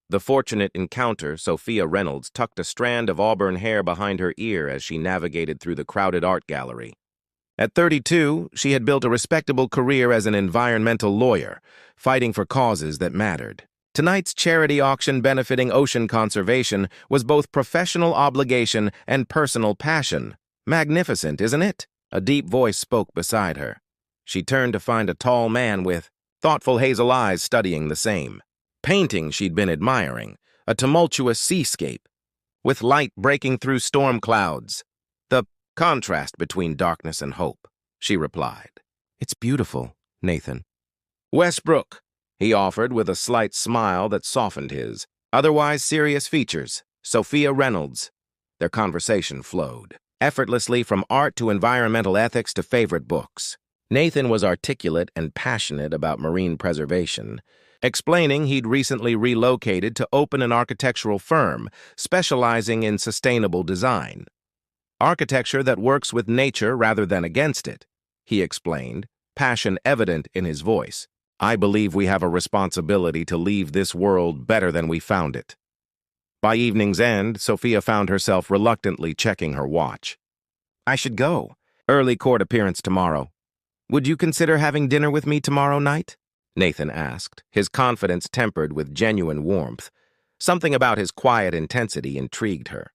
The fortunate encounter, Sophia Reynolds tucked a strand of auburn hair behind her ear as she navigated through the crowded art gallery. At 32, she had built a respectable career as an environmental lawyer, fighting for causes that mattered. Tonight's charity auction benefiting ocean conservation was both professional obligation and personal passion. Magnificent, isn't it? A deep voice spoke beside her. She turned to find a tall man with thoughtful hazel eyes studying the same painting she'd been admiring, a tumultuous seascape, with light breaking through storm clouds. The contrast between darkness and hope, she replied. It's beautiful, Nathan. Westbrook, he offered with a slight smile that softened his otherwise serious features. Sophia Reynolds. Their conversation flowed effortlessly from art to environmental ethics to favorite books. Nathan was articulate and passionate about marine preservation, explaining he'd recently relocated to open an architectural firm specializing in sustainable design. Architecture that works with nature rather than against it, he explained, passion evident in his voice. I believe we have a responsibility to leave this world better than we found it. By evening's end, Sophia found herself reluctantly checking her watch. I should go. Early court appearance tomorrow. Would you consider having dinner with me tomorrow night? Nathan asked, his confidence tempered with genuine warmth. Something about his quiet intensity intrigued her.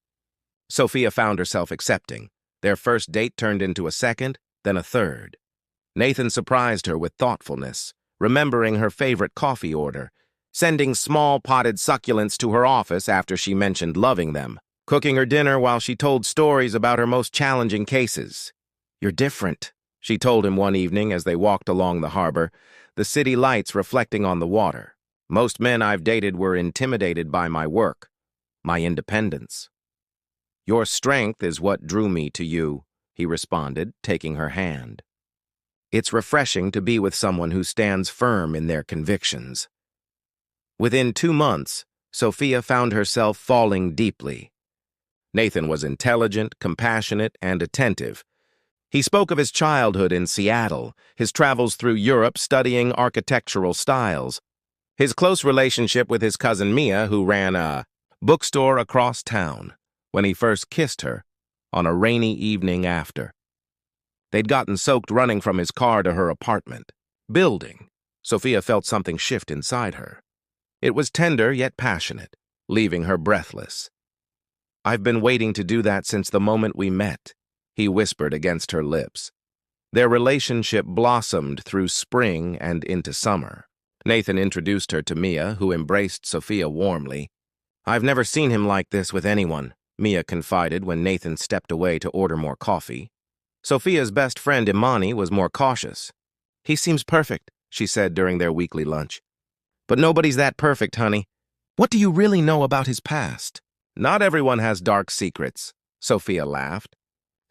Sophia found herself accepting. Their first date turned into a second, then a third. Nathan surprised her with thoughtfulness, remembering her favorite coffee order, sending small potted succulents to her office after she mentioned loving them, cooking her dinner while she told stories about her most challenging cases. You're different, she told him one evening as they walked along the harbor, the city lights reflecting on the water. Most men I've dated were intimidated by my work, my independence. Your strength is what drew me to you, he responded, taking her hand. It's refreshing to be with someone who stands firm in their convictions. Within 2 months, Sophia found herself falling deeply. Nathan was intelligent, compassionate, and attentive. He spoke of his childhood in Seattle, his travels through Europe studying architectural styles, his close relationship with his cousin Mia, who ran a bookstore across town, when he first kissed her on a rainy evening after. They'd gotten soaked running from his car to her apartment. Building. Sophia felt something shift inside her. It was tender yet passionate, leaving her breathless. I've been waiting to do that since the moment we met, he whispered against her lips. Their relationship blossomed through spring and into summer. Nathan introduced her to Mia, who embraced Sophia warmly. I've never seen him like this with anyone, Mia confided when Nathan stepped away to order more coffee. Sophia's best friend Imani was more cautious. He seems perfect, she said during their weekly lunch. But nobody's that perfect, honey. What do you really know about his past? Not everyone has dark secrets, Sophia laughed.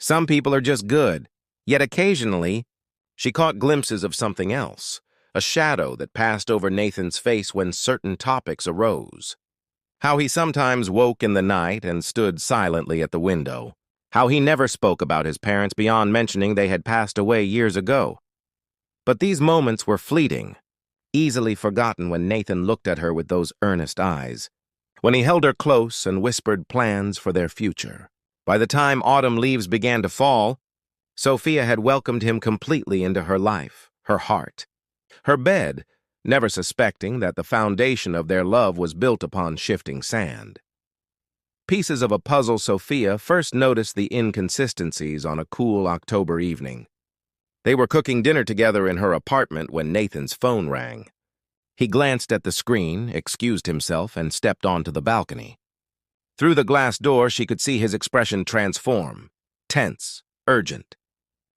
Some people are just good, yet occasionally she caught glimpses of something else, a shadow that passed over Nathan's face when certain topics arose. How he sometimes woke in the night and stood silently at the window. How he never spoke about his parents beyond mentioning they had passed away years ago. But these moments were fleeting, easily forgotten when Nathan looked at her with those earnest eyes, when he held her close and whispered plans for their future. By the time autumn leaves began to fall, Sophia had welcomed him completely into her life, her heart, her bed, never suspecting that the foundation of their love was built upon shifting sand. Pieces of a puzzle, Sophia first noticed the inconsistencies on a cool October evening. They were cooking dinner together in her apartment when Nathan's phone rang. He glanced at the screen, excused himself, and stepped onto the balcony. Through the glass door, she could see his expression transform, tense, urgent.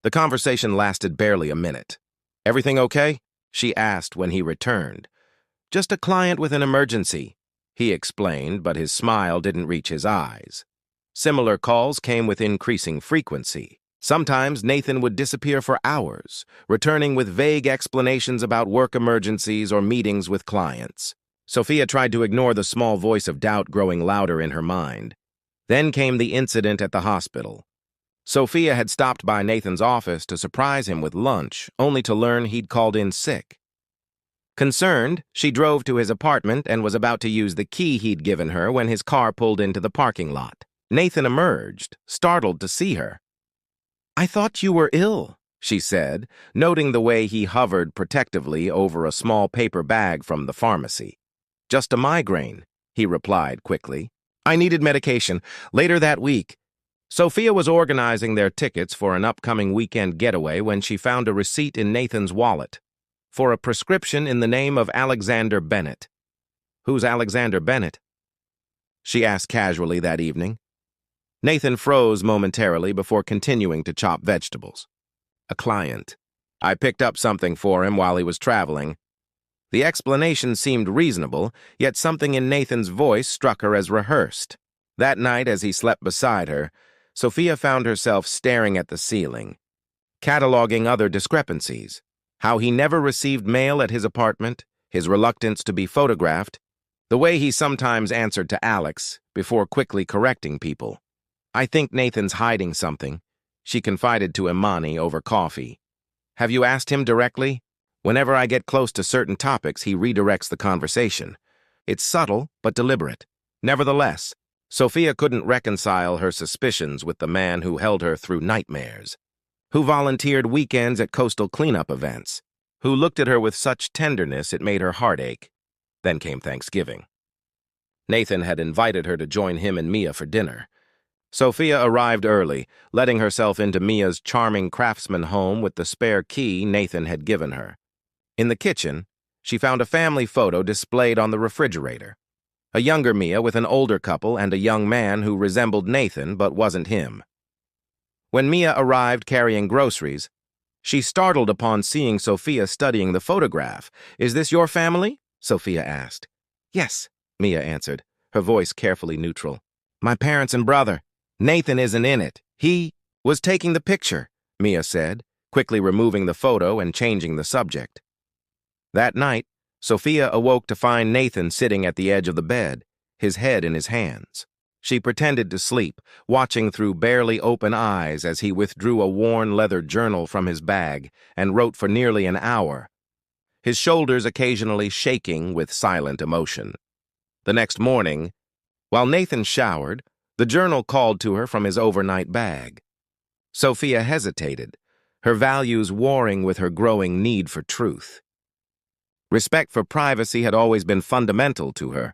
The conversation lasted barely a minute. Everything okay? She asked when he returned. Just a client with an emergency, he explained, but his smile didn't reach his eyes. Similar calls came with increasing frequency. Sometimes Nathan would disappear for hours, returning with vague explanations about work emergencies or meetings with clients. Sophia tried to ignore the small voice of doubt growing louder in her mind. Then came the incident at the hospital. Sophia had stopped by Nathan's office to surprise him with lunch, only to learn he'd called in sick. Concerned, she drove to his apartment and was about to use the key he'd given her when his car pulled into the parking lot. Nathan emerged, startled to see her. "I thought you were ill," she said, noting the way he hovered protectively over a small paper bag from the pharmacy. "Just a migraine," he replied quickly. "I needed medication. Later that week." Sophia was organizing their tickets for an upcoming weekend getaway when she found a receipt in Nathan's wallet for a prescription in the name of Alexander Bennett. "Who's Alexander Bennett?" she asked casually that evening. Nathan froze momentarily before continuing to chop vegetables. "A client. I picked up something for him while he was traveling." The explanation seemed reasonable, yet something in Nathan's voice struck her as rehearsed. That night, as he slept beside her, Sophia found herself staring at the ceiling, cataloging other discrepancies. How he never received mail at his apartment, his reluctance to be photographed, the way he sometimes answered to Alex before quickly correcting people. "I think Nathan's hiding something," she confided to Imani over coffee. "Have you asked him directly? Whenever I get close to certain topics, he redirects the conversation. It's subtle, but deliberate." Nevertheless, Sophia couldn't reconcile her suspicions with the man who held her through nightmares, who volunteered weekends at coastal cleanup events, who looked at her with such tenderness it made her heart ache. Then came Thanksgiving. Nathan had invited her to join him and Mia for dinner. Sophia arrived early, letting herself into Mia's charming craftsman home with the spare key Nathan had given her. In the kitchen, she found a family photo displayed on the refrigerator. A younger Mia with an older couple and a young man who resembled Nathan but wasn't him. When Mia arrived carrying groceries, she startled upon seeing Sophia studying the photograph. "Is this your family?" Sophia asked. "Yes," Mia answered, her voice carefully neutral. "My parents and brother. Nathan isn't in it. He was taking the picture," Mia said, quickly removing the photo and changing the subject. That night, Sophia awoke to find Nathan sitting at the edge of the bed, his head in his hands. She pretended to sleep, watching through barely open eyes as he withdrew a worn leather journal from his bag and wrote for nearly an hour, his shoulders occasionally shaking with silent emotion. The next morning, while Nathan showered, the journal called to her from his overnight bag. Sophia hesitated, her values warring with her growing need for truth. Respect for privacy had always been fundamental to her,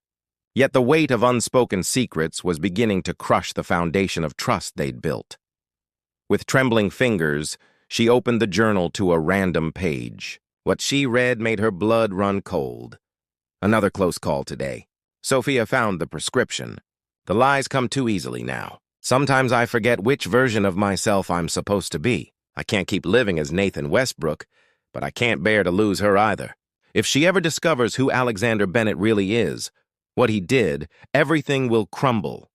yet the weight of unspoken secrets was beginning to crush the foundation of trust they'd built. With trembling fingers, she opened the journal to a random page. What she read made her blood run cold. Another close call today. Sophia found the prescription. "The lies come too easily now. Sometimes I forget which version of myself I'm supposed to be. I can't keep living as Nathan Westbrook, but I can't bear to lose her either. If she ever discovers who Alexander Bennett really is, what he did, everything will crumble."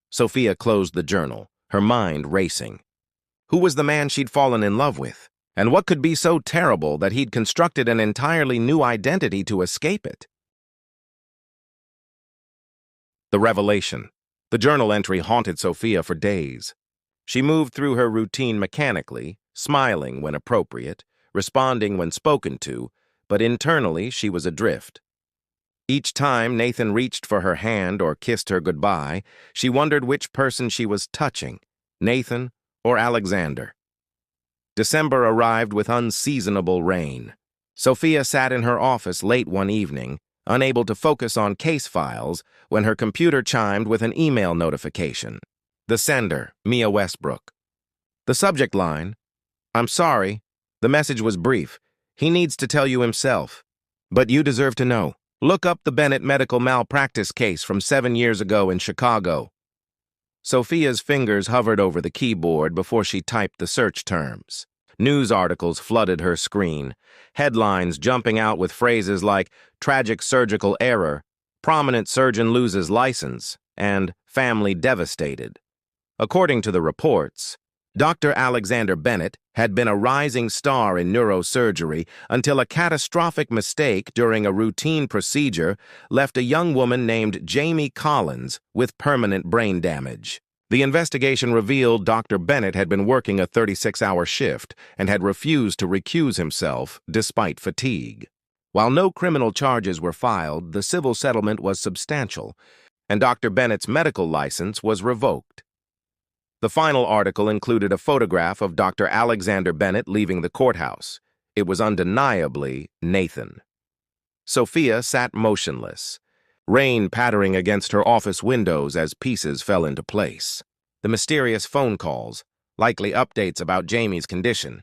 Sophia closed the journal, her mind racing. Who was the man she'd fallen in love with? And what could be so terrible that he'd constructed an entirely new identity to escape it? The revelation. The journal entry haunted Sophia for days. She moved through her routine mechanically, smiling when appropriate, responding when spoken to, but internally she was adrift. Each time Nathan reached for her hand or kissed her goodbye, she wondered which person she was touching, Nathan or Alexander. December arrived with unseasonable rain. Sophia sat in her office late one evening, unable to focus on case files, when her computer chimed with an email notification. The sender, Mia Westbrook. The subject line, "I'm sorry." The message was brief. "He needs to tell you himself. But you deserve to know. Look up the Bennett medical malpractice case from 7 years ago in Chicago." Sophia's fingers hovered over the keyboard before she typed the search terms. News articles flooded her screen, headlines jumping out with phrases like "tragic surgical error," "prominent surgeon loses license," and "family devastated." According to the reports, Dr. Alexander Bennett had been a rising star in neurosurgery until a catastrophic mistake during a routine procedure left a young woman named Jamie Collins with permanent brain damage. The investigation revealed Dr. Bennett had been working a 36-hour shift and had refused to recuse himself despite fatigue. While no criminal charges were filed, the civil settlement was substantial, and Dr. Bennett's medical license was revoked. The final article included a photograph of Dr. Alexander Bennett leaving the courthouse. It was undeniably Nathan. Sophia sat motionless, rain pattering against her office windows as pieces fell into place. The mysterious phone calls, likely updates about Jamie's condition.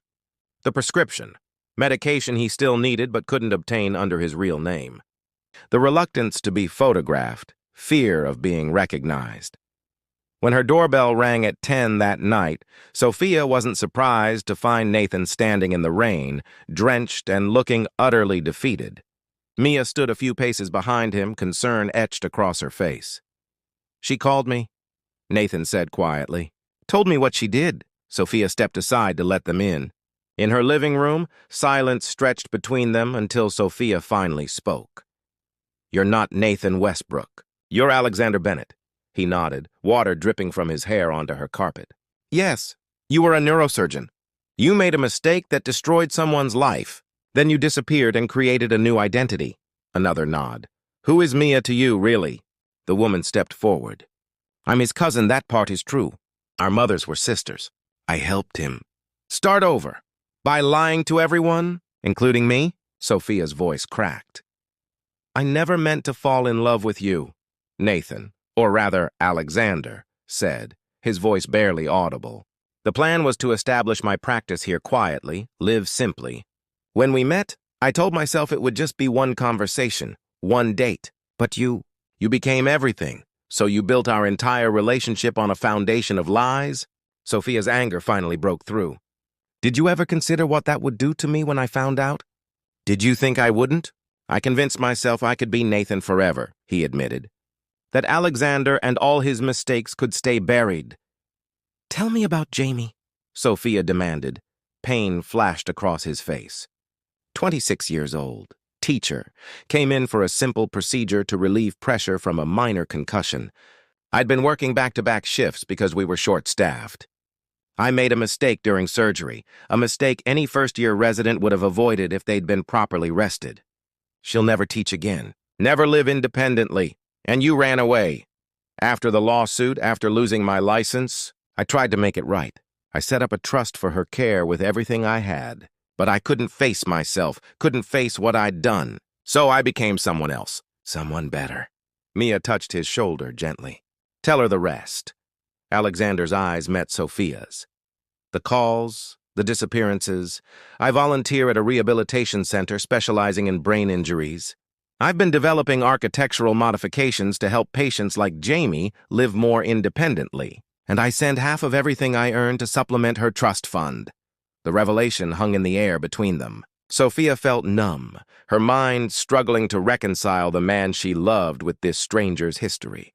The prescription, medication he still needed but couldn't obtain under his real name. The reluctance to be photographed, fear of being recognized. When her doorbell rang at 10 that night, Sophia wasn't surprised to find Nathan standing in the rain, drenched and looking utterly defeated. Mia stood a few paces behind him, concern etched across her face. "She called me," Nathan said quietly. "Told me what she did." Sophia stepped aside to let them in. In her living room, silence stretched between them until Sophia finally spoke. "You're not Nathan Westbrook. You're Alexander Bennett." He nodded, water dripping from his hair onto her carpet. "Yes, you were a neurosurgeon. You made a mistake that destroyed someone's life. Then you disappeared and created a new identity." Another nod. "Who is Mia to you, really?" The woman stepped forward. "I'm his cousin, that part is true. Our mothers were sisters. I helped him. Start over. By lying to everyone, including me?" Sophia's voice cracked. "I never meant to fall in love with you," Nathan, or rather Alexander, said, his voice barely audible. "The plan was to establish my practice here quietly, live simply. When we met, I told myself it would just be one conversation, one date. But you became everything. So you built our entire relationship on a foundation of lies?" Sophia's anger finally broke through. "Did you ever consider what that would do to me when I found out? Did you think I wouldn't? I convinced myself I could be Nathan forever," he admitted. "That Alexander and all his mistakes could stay buried." "Tell me about Jamie," Sophia demanded. Pain flashed across his face. 26 years old, teacher, came in for a simple procedure to relieve pressure from a minor concussion. I'd been working back-to-back shifts because we were short-staffed. I made a mistake during surgery, a mistake any first-year resident would have avoided if they'd been properly rested. She'll never teach again, never live independently, and you ran away. After the lawsuit, after losing my license, I tried to make it right. I set up a trust for her care with everything I had. But I couldn't face myself, couldn't face what I'd done. So I became someone else, someone better. Mia touched his shoulder gently. "Tell her the rest." Alexander's eyes met Sophia's. "The calls, the disappearances. I volunteer at a rehabilitation center specializing in brain injuries. I've been developing architectural modifications to help patients like Jamie live more independently. And I send half of everything I earn to supplement her trust fund." The revelation hung in the air between them. Sophia felt numb, her mind struggling to reconcile the man she loved with this stranger's history.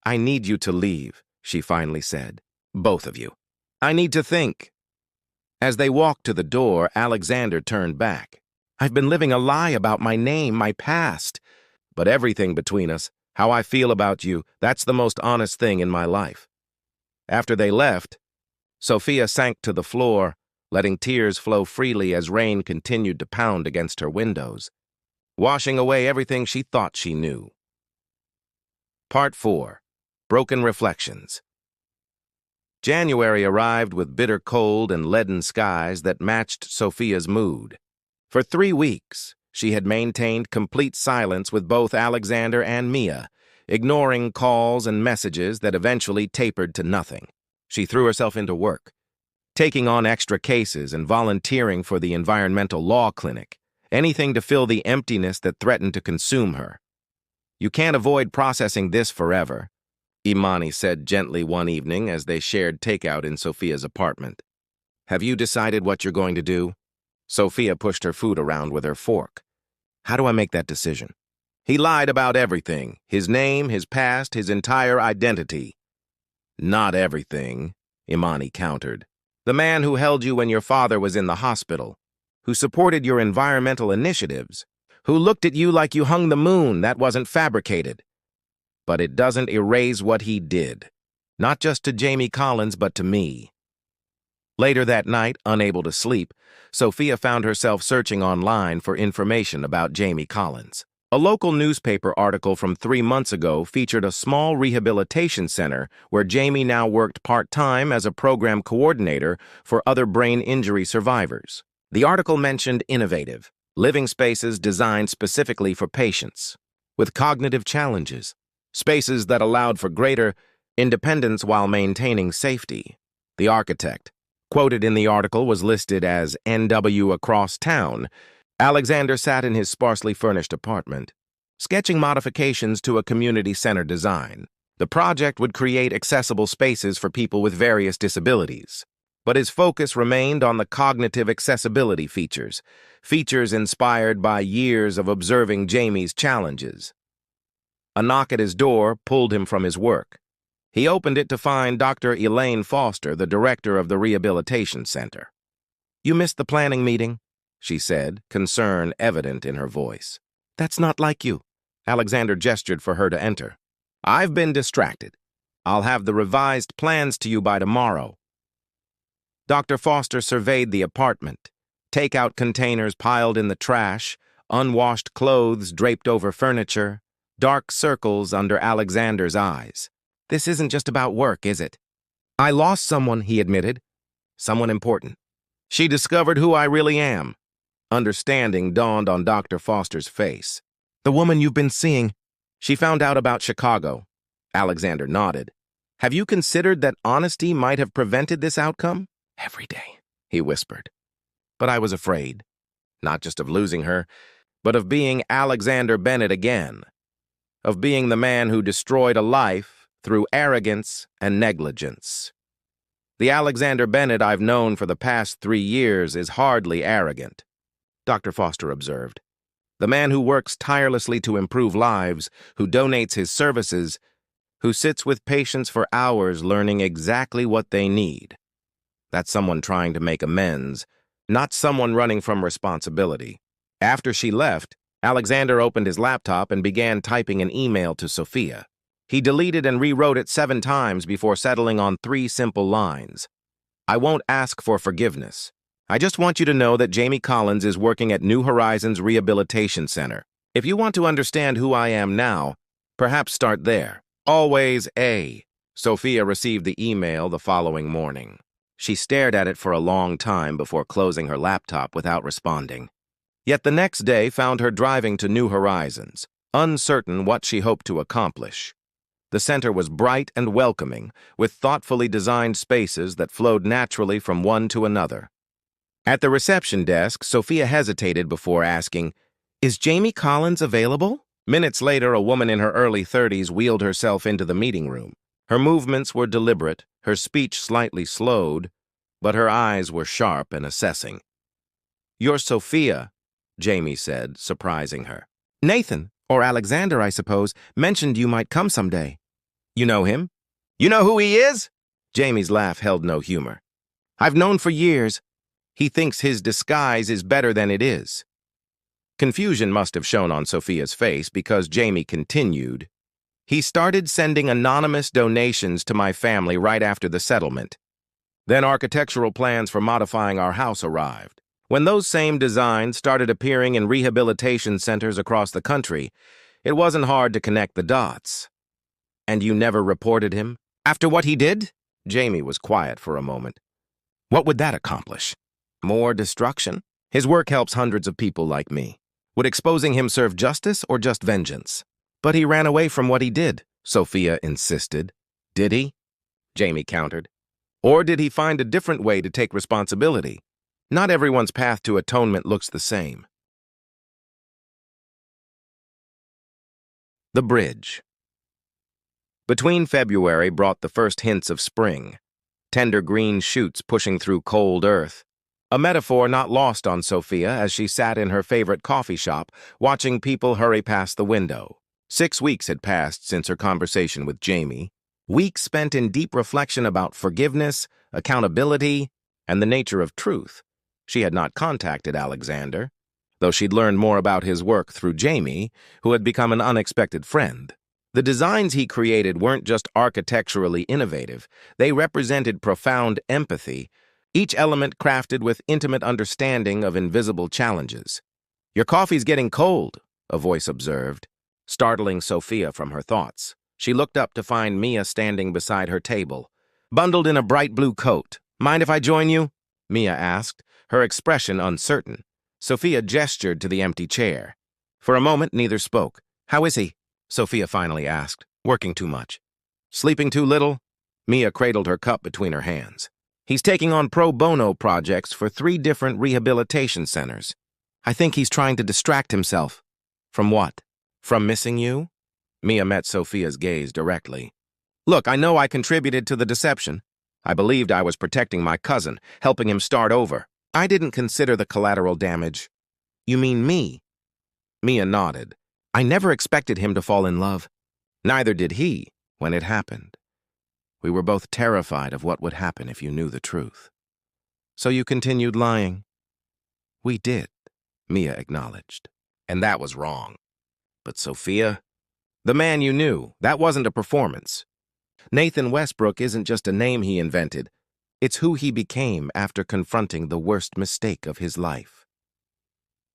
"I need you to leave," she finally said. "Both of you. I need to think." As they walked to the door, Alexander turned back. "I've been living a lie about my name, my past. But everything between us, how I feel about you, that's the most honest thing in my life." After they left, Sophia sank to the floor, letting tears flow freely as rain continued to pound against her windows, washing away everything she thought she knew. Part 4. Broken Reflections. January arrived with bitter cold and leaden skies that matched Sophia's mood. For 3 weeks, she had maintained complete silence with both Alexander and Mia, ignoring calls and messages that eventually tapered to nothing. She threw herself into work, taking on extra cases and volunteering for the environmental law clinic, anything to fill the emptiness that threatened to consume her. "You can't avoid processing this forever," Imani said gently one evening as they shared takeout in Sophia's apartment. "Have you decided what you're going to do?" Sophia pushed her food around with her fork. "How do I make that decision?" "He lied about everything, his name, his past, his entire identity." "Not everything," Imani countered. "The man who held you when your father was in the hospital, who supported your environmental initiatives, who looked at you like you hung the moon, that wasn't fabricated. But it doesn't erase what he did. Not just to Jamie Collins, but to me." Later that night, unable to sleep, Sophia found herself searching online for information about Jamie Collins. A local newspaper article from 3 months ago featured a small rehabilitation center where Jamie now worked part-time as a program coordinator for other brain injury survivors. The article mentioned innovative, living spaces designed specifically for patients with cognitive challenges, spaces that allowed for greater independence while maintaining safety. The architect, quoted in the article, was listed as NW across town. Alexander sat in his sparsely furnished apartment, sketching modifications to a community center design. The project would create accessible spaces for people with various disabilities, but his focus remained on the cognitive accessibility features inspired by years of observing Jamie's challenges. A knock at his door pulled him from his work. He opened it to find Dr. Elaine Foster, the director of the rehabilitation center. "You missed the planning meeting," she said, concern evident in her voice. "That's not like you." Alexander gestured for her to enter. "I've been distracted. I'll have the revised plans to you by tomorrow." Dr. Foster surveyed the apartment. Takeout containers piled in the trash, unwashed clothes draped over furniture, dark circles under Alexander's eyes. "This isn't just about work, is it?" "I lost someone," he admitted. "Someone important. She discovered who I really am." Understanding dawned on Dr. Foster's face. "The woman you've been seeing, she found out about Chicago." Alexander nodded. "Have you considered that honesty might have prevented this outcome?" "Every day," he whispered. "But I was afraid, not just of losing her, but of being Alexander Bennett again, of being the man who destroyed a life through arrogance and negligence. The Alexander Bennett I've known for the past 3 years is hardly arrogant," Dr. Foster observed. "The man who works tirelessly to improve lives, who donates his services, who sits with patients for hours learning exactly what they need. That's someone trying to make amends, not someone running from responsibility." After she left, Alexander opened his laptop and began typing an email to Sophia. He deleted and rewrote it 7 times before settling on 3 simple lines. "I won't ask for forgiveness. I just want you to know that Jamie Collins is working at New Horizons Rehabilitation Center. If you want to understand who I am now, perhaps start there. Always A." Sophia received the email the following morning. She stared at it for a long time before closing her laptop without responding. Yet the next day found her driving to New Horizons, uncertain what she hoped to accomplish. The center was bright and welcoming, with thoughtfully designed spaces that flowed naturally from one to another. At the reception desk, Sophia hesitated before asking, "Is Jamie Collins available?" Minutes later, a woman in her early 30s wheeled herself into the meeting room. Her movements were deliberate, her speech slightly slowed, but her eyes were sharp and assessing. "You're Sophia," Jamie said, surprising her. "Nathan, or Alexander, I suppose, mentioned you might come someday." "You know him?" "You know who he is?" Jamie's laugh held no humor. "I've known for years. He thinks his disguise is better than it is." Confusion must have shown on Sophia's face because Jamie continued, "He started sending anonymous donations to my family right after the settlement. Then architectural plans for modifying our house arrived. When those same designs started appearing in rehabilitation centers across the country, it wasn't hard to connect the dots." "And you never reported him? After what he did?" Jamie was quiet for a moment. "What would that accomplish? More destruction? His work helps hundreds of people like me. Would exposing him serve justice or just vengeance?" "But he ran away from what he did," Sophia insisted. "Did he?" Jamie countered. "Or did he find a different way to take responsibility? Not everyone's path to atonement looks the same." The bridge. Between February brought the first hints of spring, tender green shoots pushing through cold earth, a metaphor not lost on Sophia as she sat in her favorite coffee shop watching people hurry past the window. 6 weeks had passed since her conversation with Jamie, weeks spent in deep reflection about forgiveness, accountability, and the nature of truth. She had not contacted Alexander, though she'd learned more about his work through Jamie, who had become an unexpected friend. The designs he created weren't just architecturally innovative, they represented profound empathy, each element crafted with intimate understanding of invisible challenges. "Your coffee's getting cold," a voice observed, startling Sophia from her thoughts. She looked up to find Mia standing beside her table, bundled in a bright blue coat. "Mind if I join you?" Mia asked, her expression uncertain. Sophia gestured to the empty chair. For a moment, neither spoke. "How is he?" Sophia finally asked. "Working too much." "Sleeping too little?" Mia cradled her cup between her hands. "He's taking on pro bono projects for 3 different rehabilitation centers. I think he's trying to distract himself." "From what? From missing you?" Mia met Sophia's gaze directly. "Look, I know I contributed to the deception. I believed I was protecting my cousin, helping him start over. I didn't consider the collateral damage." "You mean me?" Mia nodded. "I never expected him to fall in love. Neither did he when it happened. We were both terrified of what would happen if you knew the truth." "So you continued lying?" "We did," Mia acknowledged. "And that was wrong. But Sophia, the man you knew, that wasn't a performance. Nathan Westbrook isn't just a name he invented. It's who he became after confronting the worst mistake of his life."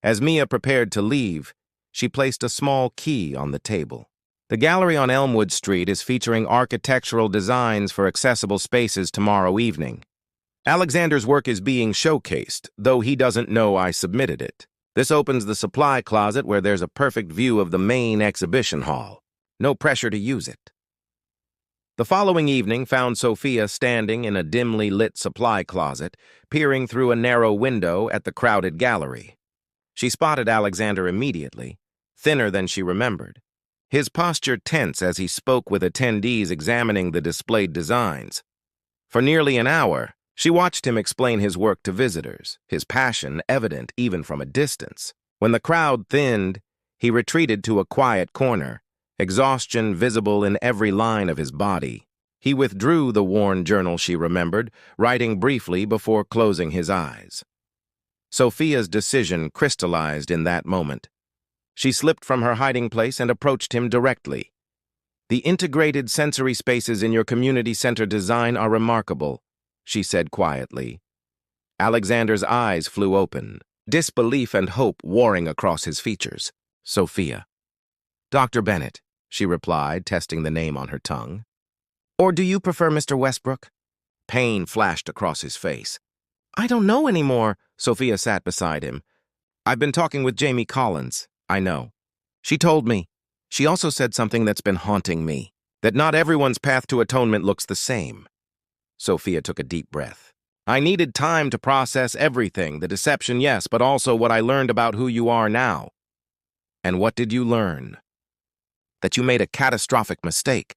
As Mia prepared to leave, she placed a small key on the table. "The gallery on Elmwood Street is featuring architectural designs for accessible spaces tomorrow evening. Alexander's work is being showcased, though he doesn't know I submitted it. This opens the supply closet where there's a perfect view of the main exhibition hall. No pressure to use it." The following evening found Sophia standing in a dimly lit supply closet, peering through a narrow window at the crowded gallery. She spotted Alexander immediately, thinner than she remembered. His posture tense as he spoke with attendees examining the displayed designs. For nearly an hour, she watched him explain his work to visitors, his passion evident even from a distance. When the crowd thinned, he retreated to a quiet corner, exhaustion visible in every line of his body. He withdrew the worn journal she remembered, writing briefly before closing his eyes. Sophia's decision crystallized in that moment. She slipped from her hiding place and approached him directly. "The integrated sensory spaces in your community center design are remarkable," she said quietly. Alexander's eyes flew open, disbelief and hope warring across his features. "Sophia." "Dr. Bennett," she replied, testing the name on her tongue. "Or do you prefer Mr. Westbrook?" Pain flashed across his face. "I don't know anymore." Sophia sat beside him. "I've been talking with Jamie Collins. I know. She told me. She also said something that's been haunting me, that not everyone's path to atonement looks the same." Sophia took a deep breath. "I needed time to process everything, the deception, yes, but also what I learned about who you are now." "And what did you learn?" "That you made a catastrophic mistake.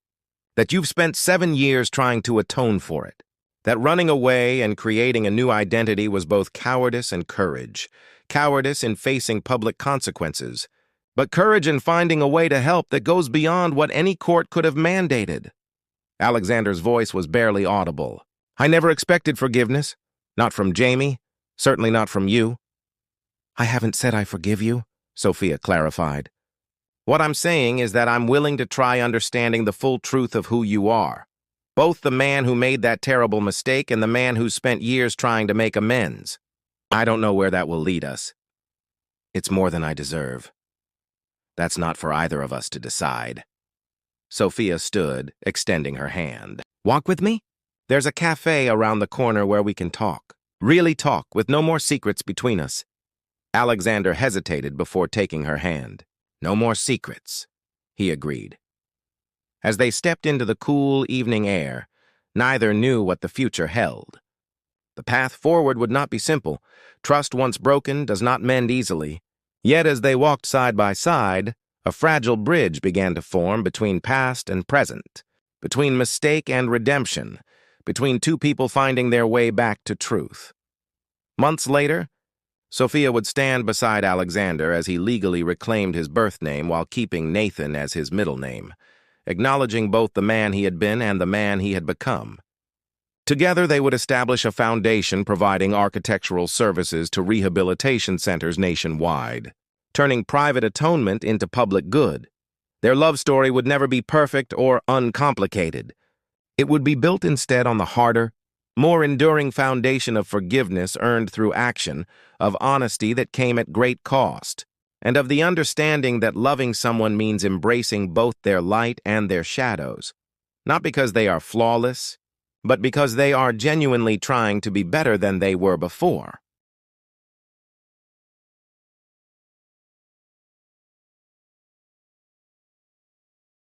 That you've spent 7 years trying to atone for it. That running away and creating a new identity was both cowardice and courage. Cowardice in facing public consequences, but courage in finding a way to help that goes beyond what any court could have mandated." Alexander's voice was barely audible. "I never expected forgiveness. Not from Jamie. Certainly not from you." "I haven't said I forgive you," Sophia clarified. "What I'm saying is that I'm willing to try understanding the full truth of who you are. Both the man who made that terrible mistake and the man who spent years trying to make amends. I don't know where that will lead us. It's more than I deserve. That's not for either of us to decide." Sophia stood, extending her hand. "Walk with me? There's a cafe around the corner where we can talk. Really talk, with no more secrets between us." Alexander hesitated before taking her hand. "No more secrets," he agreed. As they stepped into the cool evening air, neither knew what the future held. The path forward would not be simple. Trust once broken does not mend easily. Yet as they walked side by side, a fragile bridge began to form between past and present, between mistake and redemption, between two people finding their way back to truth. Months later, Sophia would stand beside Alexander as he legally reclaimed his birth name while keeping Nathan as his middle name, acknowledging both the man he had been and the man he had become. Together, they would establish a foundation providing architectural services to rehabilitation centers nationwide, turning private atonement into public good. Their love story would never be perfect or uncomplicated. It would be built instead on the harder, more enduring foundation of forgiveness earned through action, of honesty that came at great cost, and of the understanding that loving someone means embracing both their light and their shadows, not because they are flawless, but because they are genuinely trying to be better than they were before.